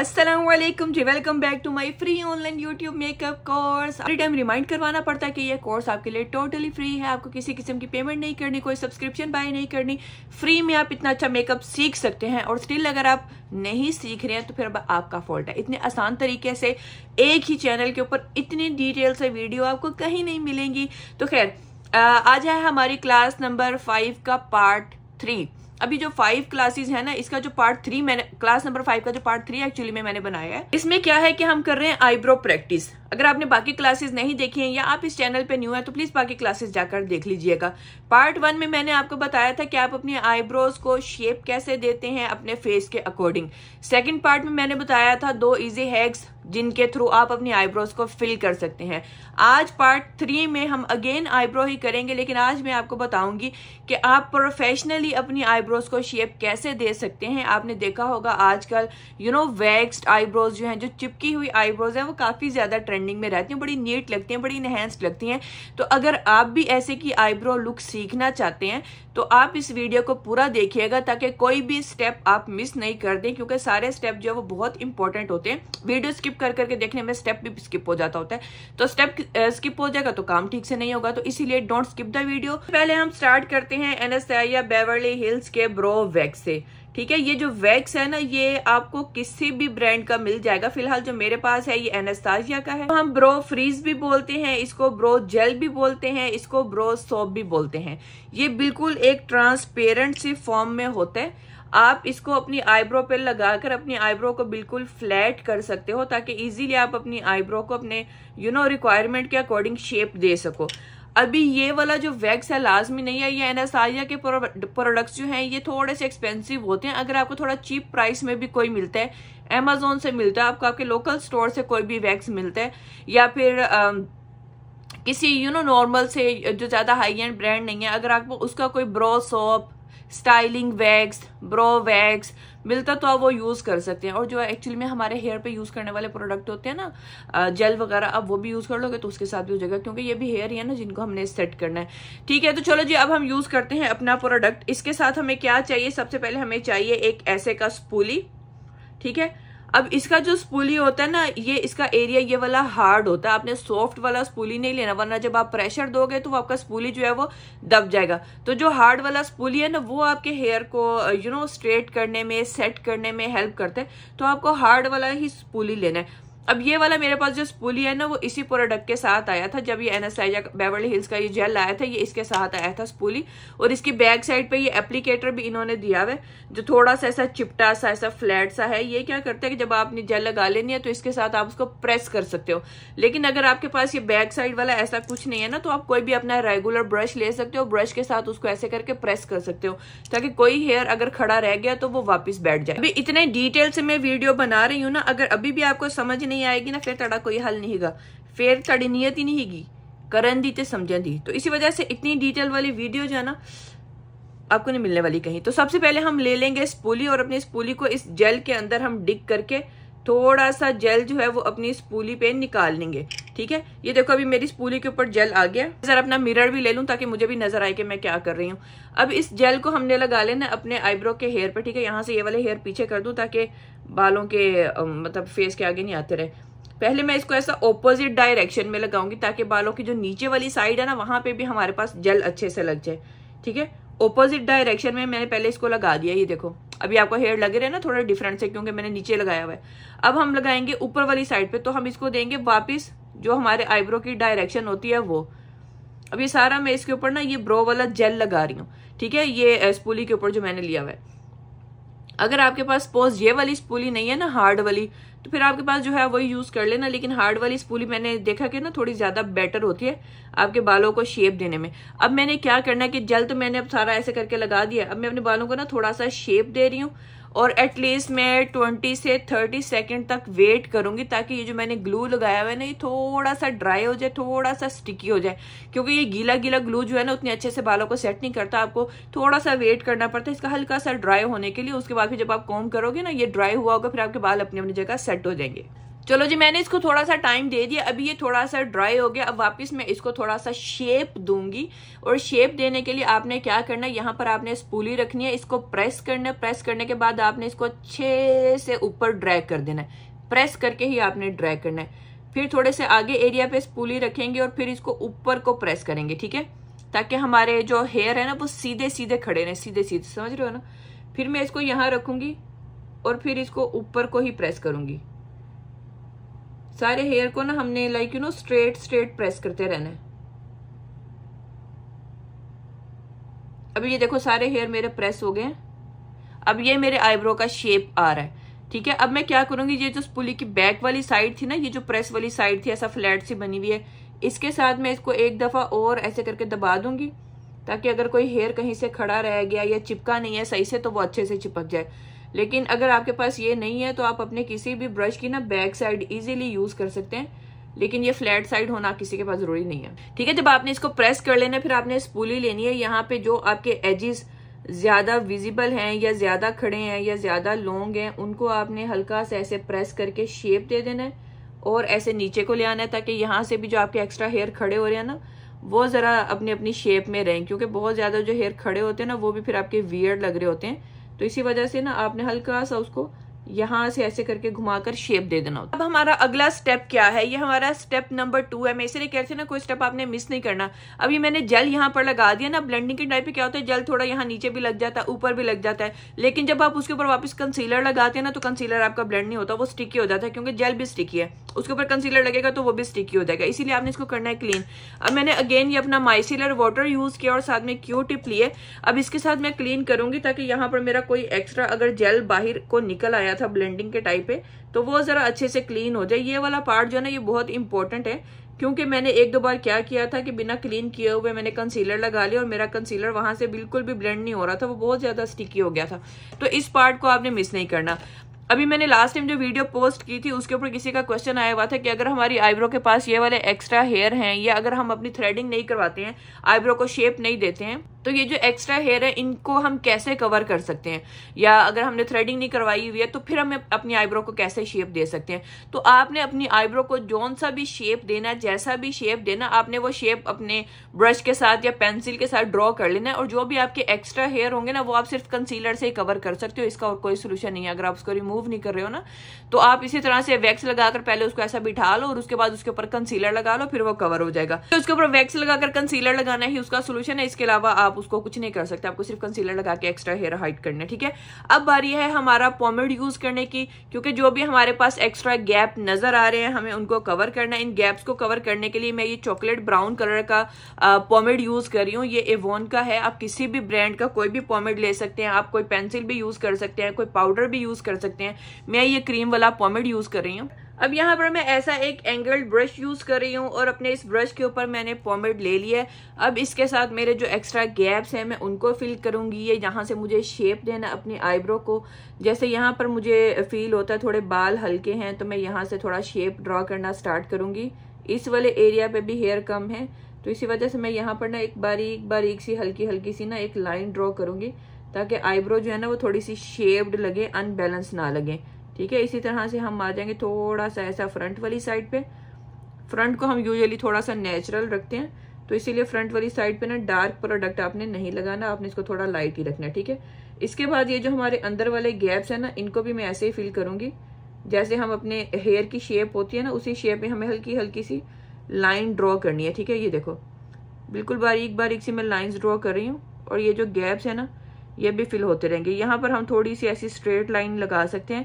अस्सलामुअलैकुम जी, welcome back to my free online YouTube makeup course. हर टाइम रिमाइंड करवाना पड़ता है कि ये कोर्स आपके लिए टोटली फ्री है। आपको किसी किस्म की पेमेंट नहीं करनी, कोई सब्सक्रिप्शन बाय नहीं करनी। फ्री में आप इतना अच्छा मेकअप सीख सकते हैं। और स्टिल अगर आप नहीं सीख रहे हैं तो फिर आपका फॉल्ट है। इतने आसान तरीके से एक ही चैनल के ऊपर इतनी डिटेल से वीडियो आपको कहीं नहीं मिलेंगी। तो खैर आज है हमारी क्लास नंबर 5 का पार्ट 3। अभी जो 5 क्लासेस है ना, इसका जो पार्ट 3 मैंने क्लास नंबर 5 का जो पार्ट 3 एक्चुअली में मैंने बनाया है। इसमें क्या है कि हम कर रहे हैं आईब्रो प्रैक्टिस। अगर आपने बाकी क्लासेस नहीं देखी हैं या आप इस चैनल पे न्यू है तो प्लीज बाकी क्लासेस जाकर देख लीजिएगा। पार्ट 1 में मैंने आपको बताया था कि आप अपनी आईब्रोज को शेप कैसे देते हैं अपने फेस के अकॉर्डिंग। सेकंड पार्ट में मैंने बताया था 2 इजी हैक्स जिनके थ्रू आप अपनी आईब्रोज को फिल कर सकते हैं। आज पार्ट 3 में हम अगेन आईब्रो ही करेंगे, लेकिन आज मैं आपको बताऊंगी कि आप प्रोफेशनली अपनी आईब्रोज को शेप कैसे दे सकते हैं। आपने देखा होगा आजकल वैक्स्ड आईब्रोज जो हैं, जो चिपकी हुई आईब्रोज है, वो काफी ज्यादा ट्रेंडिंग में रहती हैं, बड़ी नीट लगती हैं, बड़ी इनहेंस्ड लगती हैं। तो अगर आप भी ऐसे की आईब्रो लुक सीखना चाहते हैं तो आप इस वीडियो को पूरा देखिएगा ताकि कोई भी स्टेप आप मिस नहीं कर दें, क्योंकि सारे स्टेप जो है वो बहुत इंपॉर्टेंट होते हैं। वीडियो स्किप कर करके देखने में स्टेप भी स्किप हो जाता होता है, तो स्टेप स्किप हो जाएगा तो काम ठीक से नहीं होगा। तो इसीलिए डोंट स्किप द वीडियो। पहले हम स्टार्ट करते हैं एनास्टेसिया बेवर्ली हिल्स के ब्रो वैक्स से। ठीक है, ये जो वैक्स है ना, ये आपको किसी भी ब्रांड का मिल जाएगा। फिलहाल जो मेरे पास है ये एनास्टेसिया का है। हम ब्रो फ्रीज भी बोलते हैं इसको, ब्रो जेल भी बोलते हैं इसको, ब्रो सोप भी बोलते हैं। ये बिल्कुल एक ट्रांसपेरेंट सी फॉर्म में होता है। आप इसको अपनी आईब्रो पे लगाकर अपनी आईब्रो को बिल्कुल फ्लैट कर सकते हो ताकि इजीली आप अपनी आईब्रो को अपने रिक्वायरमेंट के अकॉर्डिंग शेप दे सको। अभी ये वाला जो वैक्स है लाजमी नहीं है। ये एनास्टेसिया के प्रोडक्ट्स जो हैं ये थोड़े से एक्सपेंसिव होते हैं। अगर आपको थोड़ा चीप प्राइस में भी कोई मिलता है, अमेजोन से मिलता है, आपको आपके लोकल स्टोर से कोई भी वैक्स मिलता है, या फिर किसी नॉर्मल से जो ज्यादा हाई एंड ब्रांड नहीं है, अगर आपको उसका कोई bro soap, styling wax, bro wax मिलता तो आप वो यूज कर सकते हैं। और जो एक्चुअली में हमारे हेयर पे यूज करने वाले प्रोडक्ट होते हैं ना, जेल वगैरह, अब वो भी यूज कर लोगे तो उसके साथ भी हो जाएगा, क्योंकि ये भी हेयर ही है ना जिनको हमने सेट करना है। ठीक है, तो चलो जी अब हम यूज करते हैं अपना प्रोडक्ट। इसके साथ हमें क्या चाहिए? सबसे पहले हमें चाहिए एक ऐसे का स्पूली। ठीक है, अब इसका जो स्पूली होता है ना, ये इसका एरिया ये वाला हार्ड होता है। आपने सॉफ्ट वाला स्पूली नहीं लेना, वरना जब आप प्रेशर दोगे तो आपका स्पूली जो है वो दब जाएगा। तो जो हार्ड वाला स्पूली है ना, वो आपके हेयर को स्ट्रेट करने में, सेट करने में हेल्प करता है। तो आपको हार्ड वाला ही स्पूली लेना है। अब ये वाला मेरे पास जो स्पूली है ना, वो इसी प्रोडक्ट के साथ आया था। जब ये एनास्टेसिया बेवर्ली हिल्स का ये जेल आया था, ये इसके साथ आया था स्पूली। और इसकी बैक साइड पे ये एप्लीकेटर भी इन्होंने दिया हुआ है, जो थोड़ा सा ऐसा चिपटा सा, ऐसा फ्लैट सा है। ये क्या करता है कि जब आपने जेल लगा लेनी है तो इसके साथ आप उसको प्रेस कर सकते हो। लेकिन अगर आपके पास ये बैक साइड वाला ऐसा कुछ नहीं है ना, तो आप कोई भी अपना रेगुलर ब्रश ले सकते हो, ब्रश के साथ उसको ऐसे करके प्रेस कर सकते हो, ताकि कोई हेयर अगर खड़ा रह गया तो वो वापिस बैठ जाए। अभी इतने डिटेल से मैं वीडियो बना रही हूँ ना, अगर अभी भी आपको समझ नहीं आएगी ना, फिर तड़ा कोई हल नहीं गा, फिर तड़ी नियत ही नहीं गी करन दी ते समझन दी। तो इसी वजह से इतनी डिटेल वाली वीडियो जो है ना आपको नहीं मिलने वाली कहीं। तो सबसे पहले हम ले लेंगे स्पूली, और अपनी स्पूली को इस जेल के अंदर हम डिग करके थोड़ा सा जेल जो है वो अपनी स्पूली पे निकाल लेंगे। ठीक है, ये देखो अभी मेरी स्पूली के ऊपर जेल आ गया। जरा अपना मिरर भी ले लूं ताकि मुझे भी नजर आए कि मैं क्या कर रही हूँ। अब इस जेल को हमने लगा लेना अपने आईब्रो के हेयर पे। ठीक है, यहाँ से ये वाले हेयर पीछे कर दूं ताकि बालों के मतलब फेस के आगे नहीं आते रहे। पहले मैं इसको ऐसा ऑपोजिट डायरेक्शन में लगाऊंगी ताकि बालों की जो नीचे वाली साइड है ना, वहां पे भी हमारे पास जेल अच्छे से लग जाए। ठीक है, ऑपोजिट डायरेक्शन में मैंने पहले इसको लगा दिया। ये देखो अभी आपको हेयर लगे रहे ना थोड़ा डिफरेंट से, क्योंकि मैंने नीचे लगाया हुआ है। अब हम लगाएंगे ऊपर वाली साइड पे, तो हम इसको देंगे वापिस जो हमारे आईब्रो की डायरेक्शन होती है वो। अब ये सारा मैं इसके ऊपर ना ये ब्रो वाला जेल लगा रही हूँ। ठीक है, ये स्पूली के ऊपर जो मैंने लिया हुआ है। अगर आपके पास सपोज ये वाली स्पूली नहीं है ना, हार्ड वाली, तो फिर आपके पास जो है वही यूज कर लेना। लेकिन हार्ड वाली स्पूली मैंने देखा कि ना थोड़ी ज्यादा बेटर होती है आपके बालों को शेप देने में। अब मैंने क्या करना है कि जेल तो मैंने अब सारा ऐसे करके लगा दिया। अब मैं अपने बालों को ना थोड़ा सा शेप दे रही हूँ, और एटलीस्ट मैं 20 से 30 सेकंड तक वेट करूंगी ताकि ये जो मैंने ग्लू लगाया हुआ है ना, ये थोड़ा सा ड्राई हो जाए, थोड़ा सा स्टिकी हो जाए। क्योंकि ये गीला गीला ग्लू जो है ना उतने अच्छे से बालों को सेट नहीं करता, आपको थोड़ा सा वेट करना पड़ता है इसका हल्का सा ड्राई होने के लिए। उसके बाद फिर जब आप कॉम्ब करोगे ना, ये ड्राई हुआ होगा, फिर आपके बाल अपनी अपनी जगह सेट हो जाएंगे। चलो जी, मैंने इसको थोड़ा सा टाइम दे दिया, अभी ये थोड़ा सा ड्राई हो गया। अब वापस मैं इसको थोड़ा सा शेप दूंगी, और शेप देने के लिए आपने क्या करना है, यहाँ पर आपने स्पूली रखनी है, इसको प्रेस करना है। प्रेस करने के बाद आपने इसको अच्छे से ऊपर ड्रैग कर देना है, प्रेस करके ही आपने ड्रैग करना है। फिर थोड़े से आगे एरिया पे स्पूली रखेंगे और फिर इसको ऊपर को प्रेस करेंगे, ठीक है, ताकि हमारे जो हेयर है ना वो सीधे सीधे खड़े रहे, सीधे सीधे, समझ रहे हो ना। फिर मैं इसको यहाँ रखूंगी और फिर इसको ऊपर को ही प्रेस करूंगी। सारे हेयर को ना हमने like you know straight straight press करते रहना है। अभी ये देखो सारे हेयर मेरे प्रेस हो गए हैं। अब ये मेरे आईब्रो का शेप आ रहा है, ठीक है। अब मैं क्या करूंगी, ये जो स्पूली की बैक वाली साइड थी ना, ये जो प्रेस वाली साइड थी ऐसा फ्लैट सी बनी हुई है, इसके साथ मैं इसको एक दफा और ऐसे करके दबा दूंगी, ताकि अगर कोई हेयर कहीं से खड़ा रह गया या चिपका नहीं है सही से तो वो अच्छे से चिपक जाए। लेकिन अगर आपके पास ये नहीं है तो आप अपने किसी भी ब्रश की ना बैक साइड इजीली यूज कर सकते हैं, लेकिन ये फ्लैट साइड होना किसी के पास जरूरी नहीं है, ठीक है। जब आपने इसको प्रेस कर लेना, फिर आपने स्पूली लेनी है। यहाँ पे जो आपके एजेस ज्यादा विजिबल हैं या ज्यादा खड़े हैं या ज्यादा लॉन्ग हैं, उनको आपने हल्का से ऐसे प्रेस करके शेप दे देना है और ऐसे नीचे को ले आना है, ताकि यहाँ से भी जो आपके एक्स्ट्रा हेयर खड़े हो रहे हैं ना वो जरा अपनी अपनी शेप में रहें, क्योंकि बहुत ज्यादा जो हेयर खड़े होते हैं ना वो भी फिर आपके वियर्ड लग रहे होते हैं। तो इसी वजह से ना आपने हल्का सा उसको यहाँ से ऐसे करके घुमाकर शेप दे देना होता है। अब हमारा अगला स्टेप क्या है, ये हमारा स्टेप नंबर 2 है। मैं इसलिए कहती हूँ ना कोई स्टेप आपने मिस नहीं करना। अभी मैंने जेल यहाँ पर लगा दिया ना, ब्लेंडिंग के टाइप पे क्या होता है, जेल थोड़ा यहाँ नीचे भी लग जाता है, ऊपर भी लग जाता है, लेकिन जब आप उसके ऊपर वापस कंसीलर लगाते हैं ना तो कंसीलर आपका ब्लेंड नहीं होता, वो स्टिकी हो जाता है, क्योंकि जेल भी स्टिकी है, उसके ऊपर कंसीलर लगेगा तो वो भी स्टिकी हो जाएगा। इसीलिए आपने इसको करना है क्लीन। अब मैंने अगेन ये अपना माइसिलर वाटर यूज किया और साथ में क्यू टिप लिए। अब इसके साथ मैं क्लीन करूंगी, ताकि यहाँ पर मेरा कोई एक्स्ट्रा अगर जेल बाहर को निकल आया था ब्लेंडिंग के टाइप पे तो वो जरा अच्छे से क्लीन हो जाए। ये वाला पार्ट जो है ना ये बहुत इंपॉर्टेंट है, क्योंकि मैंने एक दो बार क्या किया था कि बिना क्लीन किए हुए मैंने कंसीलर लगा लिया और मेरा कंसीलर वहां से बिल्कुल भी ब्लेंड नहीं हो रहा था, वो बहुत ज्यादा स्टिकी हो गया था। तो इस पार्ट को आपने मिस नहीं करना। अभी मैंने लास्ट टाइम जो वीडियो पोस्ट की थी उसके ऊपर किसी का क्वेश्चन आया हुआ था कि अगर हमारी आईब्रो के पास ये वाले एक्स्ट्रा हेयर हैं या अगर हम अपनी थ्रेडिंग नहीं करवाते हैं, आईब्रो को शेप नहीं देते हैं, तो ये जो एक्स्ट्रा हेयर है इनको हम कैसे कवर कर सकते हैं, या अगर हमने थ्रेडिंग नहीं करवाई हुई है तो फिर हम अपनी आईब्रो को कैसे शेप दे सकते हैं। तो आपने अपनी आईब्रो को जौन सा भी शेप देना, जैसा भी शेप देना, आपने वो शेप अपने ब्रश के साथ या पेंसिल के साथ ड्रॉ कर लेना है। और जो भी आपके एक्स्ट्रा हेयर होंगे ना वो आप सिर्फ कंसीलर से ही कवर कर सकते हो, इसका और कोई सोल्यूशन नहीं है। अगर आप उसको रिमूव नहीं कर रहे हो ना तो आप इसी तरह से वैक्स लगाकर पहले उसको ऐसा बिठा लो और उसके बाद उसके ऊपर कंसीलर लगा लो, फिर वो कवर हो जाएगा। तो उसके ऊपर वैक्स लगाकर कंसीलर लगाना ही उसका सोल्यूशन है, इसके अलावा आप उसको कुछ नहीं कर सकते, आपको सिर्फ कंसीलर लगा के एक्स्ट्रा हेयर हाइड करना है, ठीक है। अब बारी है हमारा पोमेड यूज करने की, क्योंकि जो भी हमारे पास एक्स्ट्रा गैप नजर आ रहे हैं हमें उनको कवर करना है। इन गैप्स को कवर करने के लिए मैं ये चॉकलेट ब्राउन कलर का पोमेड यूज कर रही हूँ। ये एवोन का है, आप किसी भी ब्रांड का कोई भी पोमेड ले सकते हैं, आप कोई पेंसिल भी यूज कर सकते हैं, कोई पाउडर भी यूज कर सकते हैं। मैं ये क्रीम वाला पोमेड यूज कर रही हूँ। अब यहाँ पर मैं ऐसा एक एंगल्ड ब्रश यूज कर रही हूँ और अपने इस ब्रश के ऊपर मैंने पोमेड ले लिया है। अब इसके साथ मेरे जो एक्स्ट्रा गैप्स हैं मैं उनको फिल करूंगी। ये यहाँ से मुझे शेप देना अपनी आईब्रो को, जैसे यहाँ पर मुझे फील होता है थोड़े बाल हल्के हैं तो मैं यहाँ से थोड़ा शेप ड्रॉ करना स्टार्ट करूंगी। इस वाले एरिया पे भी हेयर कम है तो इसी वजह से मैं यहाँ पर ना एक बारीक बारीक सी हल्की हल्की सी ना एक लाइन ड्रॉ करूंगी, ताकि आईब्रो जो है ना वो थोड़ी सी शेप्ड लगे, अनबैलेंस ना लगे, ठीक है। इसी तरह से हम आ जाएंगे थोड़ा सा ऐसा फ्रंट वाली साइड पे। फ्रंट को हम यूजुअली थोड़ा सा नेचुरल रखते हैं, तो इसीलिए फ्रंट वाली साइड पे ना डार्क प्रोडक्ट आपने नहीं लगाना, आपने इसको थोड़ा लाइट ही रखना है, ठीक है। इसके बाद ये जो हमारे अंदर वाले गैप्स है ना इनको भी मैं ऐसे ही फिल करूंगी, जैसे हम अपने हेयर की शेप होती है ना उसी शेप में हमें हल्की हल्की सी लाइन ड्रॉ करनी है, ठीक है। ये देखो बिल्कुल बारीक बारीक सी मैं लाइन्स ड्रॉ कर रही हूँ और ये जो गैप्स है ना ये भी फिल होते रहेंगे। यहाँ पर हम थोड़ी सी ऐसी स्ट्रेट लाइन लगा सकते हैं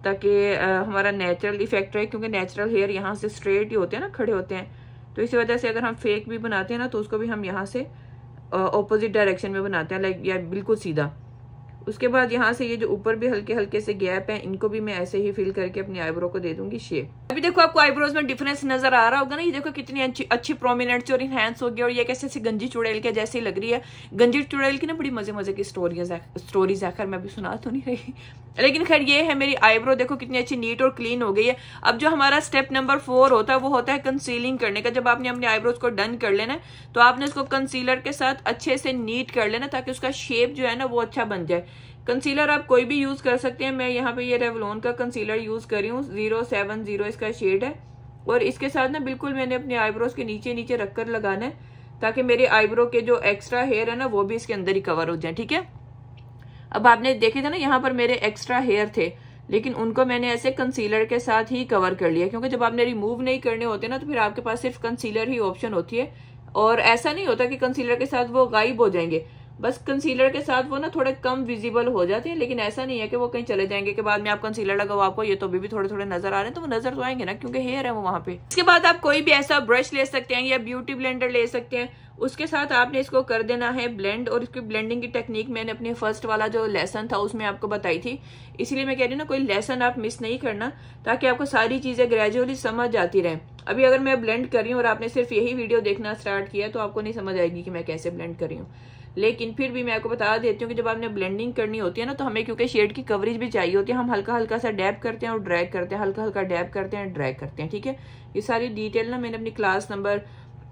ताकि हमारा नेचुरल इफेक्ट रहे, क्योंकि नेचुरल हेयर यहाँ से स्ट्रेट ही होते हैं ना, खड़े होते हैं। तो इसी वजह से अगर हम फेक भी बनाते हैं ना तो उसको भी हम यहाँ से ऑपोजिट डायरेक्शन में बनाते हैं, लाइक या बिल्कुल सीधा। उसके बाद यहाँ से ये जो ऊपर भी हल्के हल्के से गैप है इनको भी मैं ऐसे ही फिल करके अपनी आईब्रो को दे दूंगी शेप। अभी देखो आपको आईब्रोज में डिफरेंस नजर आ रहा होगा ना, ये देखो कितनी अच्छी प्रोमिनेंट और इनहैंस हो गई, और ये कैसे से गंजी चुड़ैल के जैसी लग रही है। गंजी चुड़ैल की ना बड़ी मजे मजे की स्टोरीज है, खैर मैं भी सुना तो नहीं रही, लेकिन खैर ये है मेरी आईब्रो देखो कितनी अच्छी नीट और क्लीन हो गई है। अब जो हमारा स्टेप नंबर 4 होता है वो होता है कंसीलिंग करने का। जब आपने अपने आईब्रोज को डन कर लेना तो आपने इसको कंसीलर के साथ अच्छे से नीट कर लेना ताकि उसका शेप जो है ना वो अच्छा बन जाए। कंसीलर आप कोई भी यूज कर सकते हैं। मैं यहाँ पे ये रेवलॉन का कंसीलर यूज कर रही हूँ, 070 इसका शेड है। और इसके साथ ना बिल्कुल मैंने अपने आईब्रोज के नीचे नीचे रखकर लगाना है, ताकि मेरे आईब्रो के जो एक्स्ट्रा हेयर है ना वो भी इसके अंदर ही कवर हो जाए। ठीक है, अब आपने देखे थे ना यहाँ पर मेरे एक्स्ट्रा हेयर थे, लेकिन उनको मैंने ऐसे कंसीलर के साथ ही कवर कर लिया, क्योंकि जब आपने रिमूव नहीं करने होते ना तो फिर आपके पास सिर्फ कंसीलर ही ऑप्शन होती है। और ऐसा नहीं होता कि कंसीलर के साथ वो गायब हो जाएंगे, बस कंसीलर के साथ वो ना थोड़े कम विजिबल हो जाते हैं, लेकिन ऐसा नहीं है कि वो कहीं चले जाएंगे कि बाद में आप कंसीलर लगाओ आपको ये तो भी थोड़े थोड़े नजर आ रहे हैं, तो वो नजर तो आएंगे ना, क्योंकि हेयर है वो वहां पे। इसके बाद आप कोई भी ऐसा ब्रश ले सकते हैं या ब्यूटी ब्लेंडर ले सकते हैं, उसके साथ आपने इसको कर देना है ब्लेंड। और इसकी ब्लेंडिंग की टेक्निक मैंने अपने फर्स्ट वाला जो लेसन था उसमें आपको बताई थी, इसीलिए मैं कह रही हूँ ना कोई लेसन आप मिस नहीं करना, ताकि आपको सारी चीजें ग्रेजुअली समझ आती रहे। अभी अगर मैं ब्लेंड कर रही हूँ और आपने सिर्फ यही वीडियो देखना स्टार्ट किया तो आपको नहीं समझ आएगी कि मैं कैसे ब्लेंड कर रही हूँ, लेकिन फिर भी मैं आपको बता देती हूँ कि जब आपने ब्लेंडिंग करनी होती है ना तो हमें क्योंकि शेड की कवरेज भी चाहिए होती है, हम हल्का हल्का सा डैब करते हैं और ड्रैग करते हैं, हल्का हल्का डैब करते हैं ड्रैग करते हैं। ठीक है, ये सारी डिटेल ना मैंने अपनी क्लास नंबर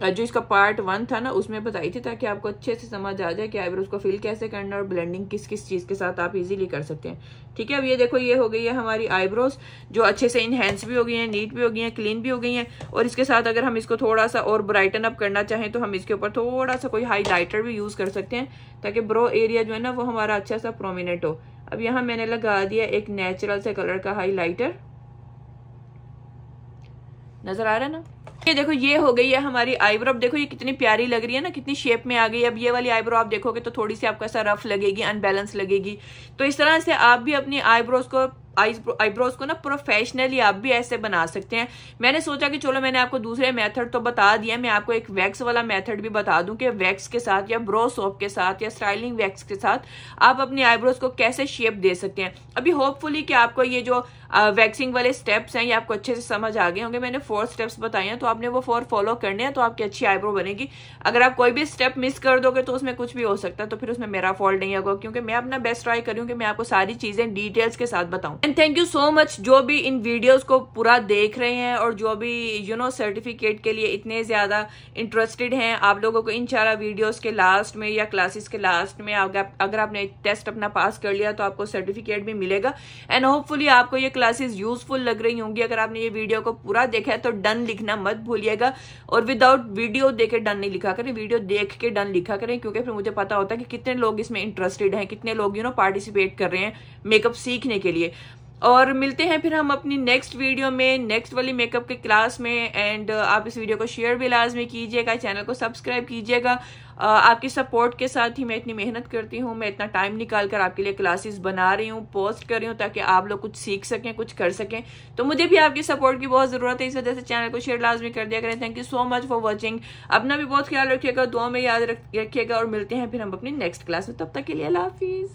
जो इसका पार्ट 1 था ना उसमें बताई थी, ताकि आपको अच्छे से समझ आ जाए कि आईब्रोज को फिल कैसे करना और ब्लेंडिंग किस किस चीज के साथ आप इजीली कर सकते हैं। ठीक है, अब ये देखो ये हो गई है हमारी आईब्रोज जो अच्छे से इनहेंस भी हो गई हैं, नीट भी हो गई हैं, क्लीन भी हो गई हैं। और इसके साथ अगर हम इसको थोड़ा सा और ब्राइटन अप करना चाहें तो हम इसके ऊपर थोड़ा सा कोई हाईलाइटर भी यूज कर सकते हैं, ताकि ब्रो एरिया जो है ना वो हमारा अच्छा सा प्रोमिनेंट हो। अब यहाँ मैंने लगा दिया एक नेचुरल से कलर का हाईलाइटर, नजर आ रहा है ना। ये देखो ये हो गई है हमारी आईब्रो। अब देखो ये कितनी प्यारी लग रही है ना, कितनी शेप में आ गई। अब ये वाली आईब्रो आप देखोगे तो थोड़ी सी आपको ऐसा रफ लगेगी, अनबैलेंस लगेगी। तो इस तरह से आप भी अपनी आईब्रोज को ना प्रोफेशनली आप भी ऐसे बना सकते हैं। मैंने सोचा कि चलो मैंने आपको दूसरे मेथड तो बता दिया, मैं आपको एक वैक्स वाला मेथड भी बता दूं कि वैक्स के साथ या ब्रो सोप के साथ या स्टाइलिंग वैक्स के साथ आप अपनी आईब्रोज को कैसे शेप दे सकते हैं। अभी होपफुली कि आपको ये जो वैक्सिंग वाले स्टेप्स हैं ये आपको अच्छे से समझ आ गए होंगे। मैंने 4 स्टेप्स बताए हैं, तो आपने वो 4 फॉलो करने हैं तो आपकी अच्छी आईब्रो बनेगी। अगर आप कोई भी स्टेप मिस कर दोगे तो उसमें कुछ भी हो सकता है, तो फिर उसमें मेरा फॉल्ट नहीं होगा, क्योंकि मैं अपना बेस्ट ट्राई करूँ कि मैं आपको सारी चीजें डिटेल्स के साथ बताऊं। And thank you so much जो भी इन वीडियोस को पूरा देख रहे हैं और जो भी सर्टिफिकेट के लिए इतने ज्यादा इंटरेस्टेड हैं। आप लोगों को इंशाल्लाह वीडियोस के लास्ट में या क्लासेस के लास्ट में अगर आपने टेस्ट अपना पास कर लिया तो आपको सर्टिफिकेट भी मिलेगा। एंड होपफुली आपको ये क्लासेस यूजफुल लग रही होंगी। अगर आपने ये वीडियो को पूरा देखा है तो डन लिखना मत भूलिएगा, और विदाउट वीडियो देखे डन नहीं लिखा करें, वीडियो देख के डन लिखा करें, क्योंकि फिर मुझे पता होता है कि कितने लोग इसमें इंटरेस्टेड हैं, कितने लोग पार्टिसिपेट कर रहे हैं मेकअप सीखने के लिए। और मिलते हैं फिर हम अपनी नेक्स्ट वीडियो में, नेक्स्ट वाली मेकअप की क्लास में। एंड आप इस वीडियो को शेयर भी लाजमी कीजिएगा, चैनल को सब्सक्राइब कीजिएगा। आपकी सपोर्ट के साथ ही मैं इतनी मेहनत करती हूँ, मैं इतना टाइम निकाल कर आपके लिए क्लासेस बना रही हूँ, पोस्ट कर रही हूँ, ताकि आप लोग कुछ सीख सकें, कुछ कर सकें। तो मुझे भी आपकी सपोर्ट की बहुत जरूरत है, इस वजह से चैनल को शेयर लाजमी कर दिया करें। Thank you so much for watching. अपना भी बहुत ख्याल रखिएगा, दुआ में याद रखिएगा, और मिलते हैं फिर हम अपनी नेक्स्ट क्लास में। तब तक के लिए अल्लाह हाफिज।